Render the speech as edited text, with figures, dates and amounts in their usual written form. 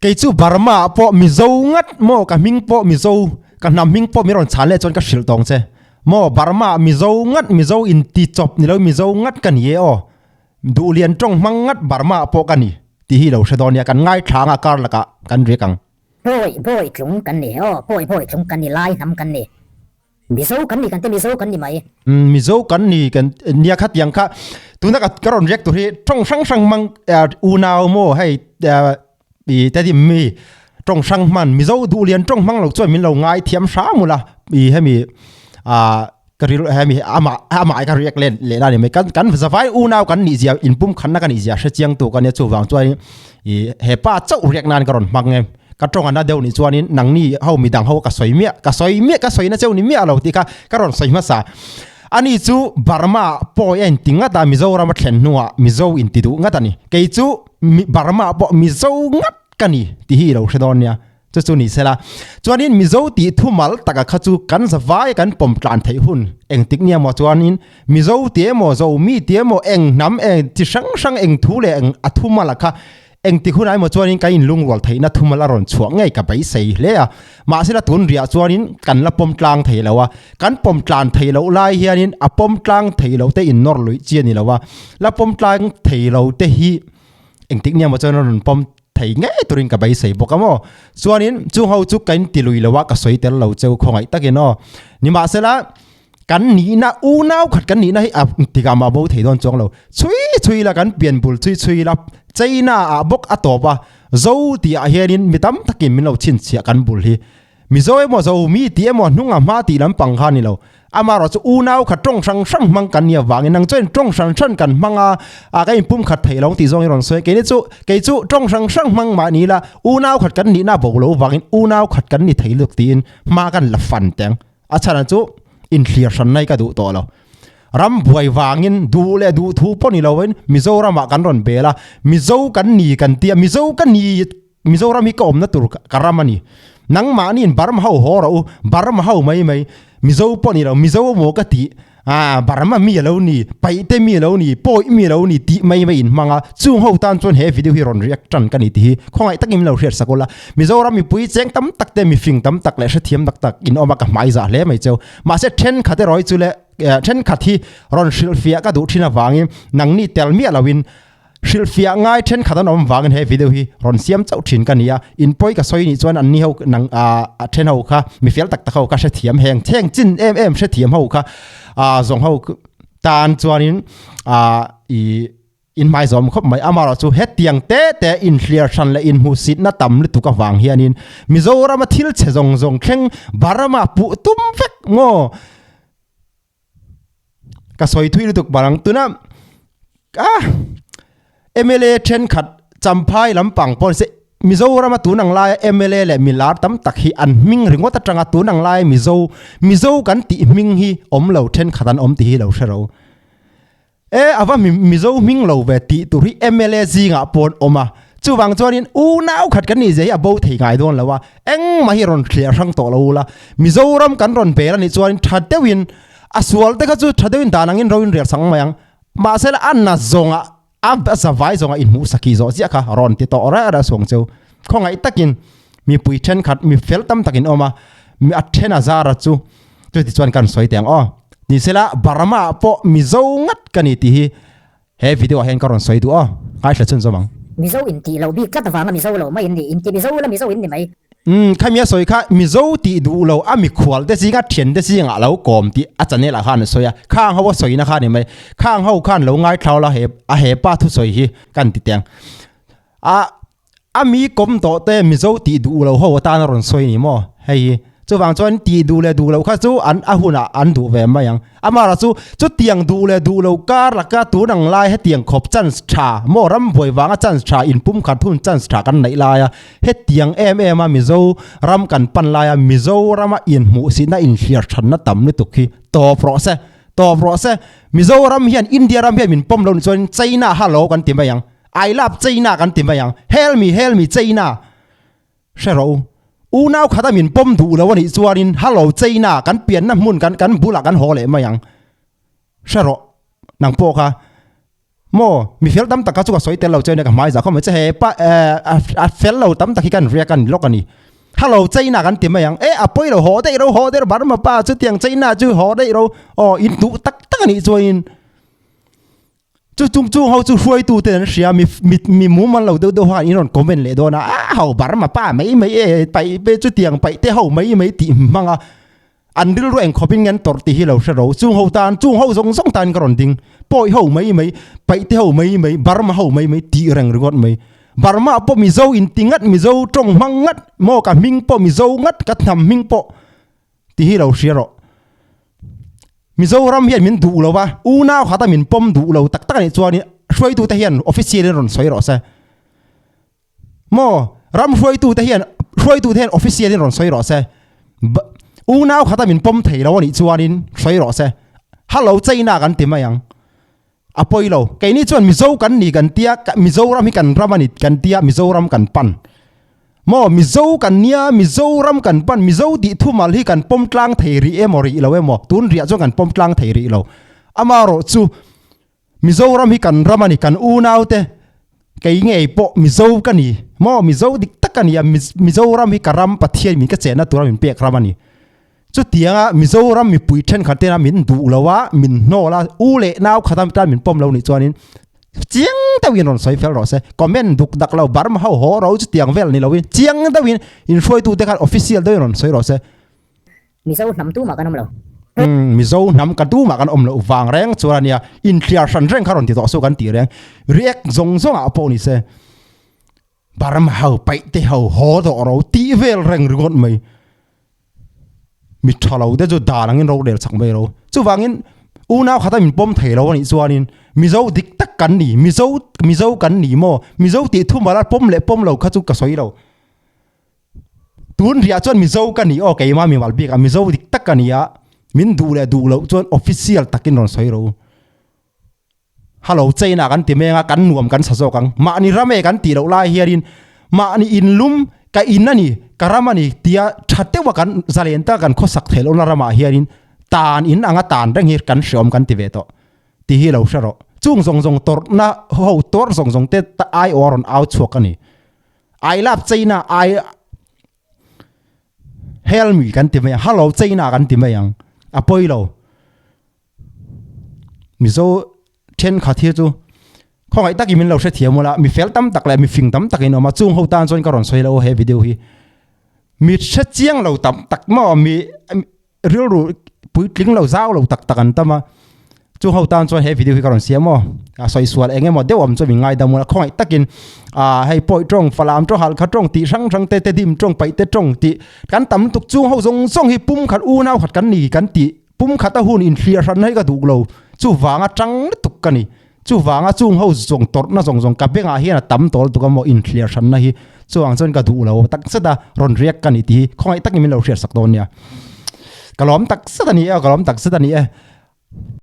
cái chú Burma po mizo ngắt mo cả ming po mizo cả nam ming po miron chán lệ chọn cả shil tong che mo Burma mizo ngắt mizo in ti chop ni lo mizo ngắt kan ye o du lian trong mang ngắt Burma po kan ni ti hi lo shedonia kan ngai thang a kar laka kan ri kang poi chung kan ni o poi chung kan ni lai nam kan ni mizo kan ni kan te mizo kan ni mai mizo kan ni kan nia khat yang kha tu na ka karon rek tu hi trong sang mang u naw mo hay bị tại vì mi trong sang man mi dâu du liền trong mang lộc cho mình lộc ngay thiam sáng mù la bị hay mi cái rồi hay mi ama cái riêng lên lên là mi cắn phải phải u nào cắn nị in bum khăn na cắn nị sẽ chiang tu cái này chu vàng cho hệ pa châu riêng nan cái rồi mang em cái trong anh đã đều nị cho nên nắng nị hậu mi đằng hậu cái xoay na châu nị mía lộc thì cái rồi xoay mà sa anh ấy chú Burma point tiếng ngắt ta mizo ra mặt lên nua mizo in tidu ngắt ta ni cái chú Burma po mizo ngắt cái ni thì hi đâu sẽ đón nha chú ni sẽ là cho nên mizo ti thu mal ta cái khát chú cắn sa vai cắn pom tràn thấy hun anh tiếng nha mà cho nên mizo ti mo zo mi ti mo anh nắm anh ti sang anh thu le anh thu mal là anh ti hun ai mà cho nên cái in lung wal thấy na thu mal là ron chuang ngay cả bảy sei le à mà sẽ là tuần ria cho nên cắn là pom tràn thấy lâu à cắn pom tràn thấy lâu lai hi nên pom tràn thấy lâu te in nor lui chia ni lâu à là pom tràn thấy lâu te hi anh tiếng nha mà cho nên pom thấy ngay tụi mình cả bảy sei bốc amo cho nên chú hậu chú cắn ti lui lâu à cái sợi tel lâu châu không ai ta cái nó nhưng mà sẽ là cắn nỉ na u nao khát cắn nỉ na thì cả mà bố thấy đòn chuông lâu chui là cắn biển bùn chui là chay na bốc top à dâu thì hiện mi tắm thắc mình lâu chín chia cắn bùn hi mi dâu em dâu mi thì em nung ma thì làm bằng khan ni lâu ama rồi u nao khát trong sang mang cắn nhiều vàng năng chơi trong sang cắn mang cái pum khát thấy lâu thì dòng rồi xoay cái chú trong sang mang mà ni là u nao khát cắn nỉ na bầu lâu vàng u nao khát cắn ni thấy được tiền mà cắn là phản tiếng chả chú inflation này cái đủ to lo ram buai wangin du le du thu pon ni lo wen Mizoram kan ron bela mizo kan ni kan tia mizo kan ni Mizoram hi kom na tur karamani nang ma ni Burma ho ho ro Burma ho mai mizo pon ni lo mizo mo ka ti Burma mi lo ni pai te mi lo ni poi mi lo ni ti mai in manga chung ho tan chon he video hi ron react chan kan ni ti khongai takim lo share sakola Mizoram mi pui cheng tam tak te mi fing tam tak le sha thiam tak in oma ka mai za le mai cheu ma se then khate roi chu le then khathi ron shilfia ka du thina wangi nangni telmi alawin shilfia ngai then khatan om wangin he video hi ron siam chau thin kania in poi ka soi ni chuan an ni ho nang then ho kha mi fel tak ho ka she thiam heng theng chin em she thiam ho kha zong ho tan chuanin in mai zom khop mai amara chu het tiang te inflation la in hu sit na tam lu tu ka wang hianin Mizoram thil che zong thleng Burma pu tum vek ngo ka soi thui tuk barang tuna MLA chen khat champhai lampang pon se Mizoram tu nang lai MLA le milar tam tak hi an ming ringot atanga tu nang lai mizo kan ti ming hi om lo chen khatan om ti hi lo shero ava mizo ming lo ve ti tu ri MLA zinga pon oma chuwang chuanin u nau khat kan ni je abo thei ngai don lawa eng ma hi ron clear rang to lo la Mizoram kan ron be la ni chuanin thatewin aswal te ka chu thadewin danangin roin riak sang mayang ma sela anna zonga sa vai zonga in mu saki zo zia kha ron ti to ra song cheu khongai takin mi pui then khat mi fel tam takin oma mi athena zara chu tu ti chuan kan soi teng ni sela Burma po mizo ngat kani ti hi he video hen karon soi du kai hla chun zomang mizo in ti lo bi ka ta wanga mizo lo mai in ti mizo la mizo in ni mai khamia soi kha mizo ti du lo ami khwal de singa thian de singa lo kom ti achane la khan soya khang hawa soi na kha ni mai khang hau khan lo ngai thlau la he pa thu soi hi kan ti teng ami kom to te mizo ti du lo ho ta na ron soi ni mo hei chu wang chuan ti du lo kha chu an ahuna an du ve ma yang amara chu tiang du lo kar la ka tu nang lai he tiang khop chan tha mo ram boi wanga chan tha in pum khat thun chan tha kan nei la ya he tiang ma mizo ram kan pan la ya mizo rama in mu si na in hliar than na tam ni tukhi to process mizo ram hian India ram hian min pom lo ni chuan China hello kan ti ma yang I love China kan ti ma yang help me China shero u nau khata min pom du lo ni chuanin hello China kan pian na mun kan bula kan hole ma yang shero nang po kha mo mi fel tam tak ka chu ka soi tel lo chen ka mai za kho ma che he pa fel lo tam tak hi kan ria kan lok ani hello China kan ti ma yang apoi lo ho dei ro Burma pa chu tiang China chu ho dei ro in tu tak ani chu in chu ho chu huai tu te sia mi mu man lo do ha in on comment le do na hau Burma pa mấy pai be chu tiang pai te hau mấy ti hmanga anh đi rồi anh copy ngắn tọt thì hiểu sẽ rồi chung hậu song tan cái rồi ding bội hậu mấy bảy thì hậu mấy Burma hậu mấy tì răng rồi mấy Burma po mi dâu in tiếng ngắt mi dâu trong măng ngắt mò cả minh po mi dâu ngắt cắt nằm minh po thì hiểu sẽ rồi mi dâu ram hiện mình đủ lâu ba nào khá ta mình pom đủ lâu tắc này cho ni xoay tu ta hiện official rồi xoay rồi sao mò ram xoay tu ta hiện official rồi xoay rồi sao nào khá ta mình pom thấy lâu ni cho ni xoay rồi sao hello China kan tìm yang apoi lo cái này chuan mizo kan ni kan tia Mizoram hi kan ramani kan tia Mizoram kan pan mo mizo kan nia Mizoram kan pan mizo di thu mal hi kan pom tlang thei ri emori lo emo tun ria cho kan pom tlang thei ri lo amaro chu Mizoram hi kan ramani kan naw te cái ngei po mizo kan ni mo mizo dik tak kan ya Mizoram hi karam pathian min ka chena tura min pek ramani chu tianga Mizoram mi pui then khatena min du lawa min no la ule naw khatam ta min pom lo ni chuanin chiang ta win on soi fel ro se comment duk dak lo Burma ho ro chu tiang vel ni lo win chiang ta win in foi tu te kan official do on soi ro se Mizo nam tu ma kan om lo Mizo nam ka tu ma kan om lo wang reng chuania in clear san reng kharon ti to so kan ti reng riek zong a po ni se Burma ho pai te ho do ro ti vel reng ri got mai mi thalo de jo da lang in ro del chak mai ro chu wangin nào khata min pom thei lo ni chuanin mizo dik tak kan ni mizo kan ni mo mizo ti thu mala pom lo kha chu ka soi lo tun ria chuan mizo kan ni okay ma mi wal bi ka mizo dik tak kan ya min du lo chuan official takin ron soi ro hello China kan ti menga kan nuam kan sazo kang ma ni rame kan ti lo lai hiarin ma ni in lum ka inani karamani tia thatte wa kan zalenta kan khosak thelo na rama hiarin tan in anga tan rang hir kan shom kan ti ve to ti hi lo sharo chung zong tor na ho tor zong te ta ai oron out chok ani I love China I help me kan ti me hello China kan ti me yang apoi lo mizo then kha thi chu không ai tắc mình lâu sẽ thiệt mà là mình phèn tắm tắc lại mình phình tắm tắc cái nó mà chung hậu tan cho cái rồi xoay lâu hay video hi mình sẽ chiang lâu tắm tắc mà mình real rồi bụi kính lâu dao lâu tắc tắc anh ta mà chung hậu tan cho hay video hi cái rồi xem mà xoay xuôi anh em mà đều làm cho mình ngay đâu mà không ai tắc in hay bội trong phá làm cho hal khát trong tị sang tê dim trong bảy tê trong tị cắn tắm tục chung hậu song hi pum khát nào khát cắn nỉ cắn tị pum khát ta hun in clear san hay cái đủ lâu chu vàng trắng tục cái nỉ chu wanga chung ho zong tor na zong ka benga hi na tam tol tu ka mo in clear san na hi chuang chon ka du lo tak sada ron riak kan iti khoi tak mi lo share sak don ya kalom tak sada ni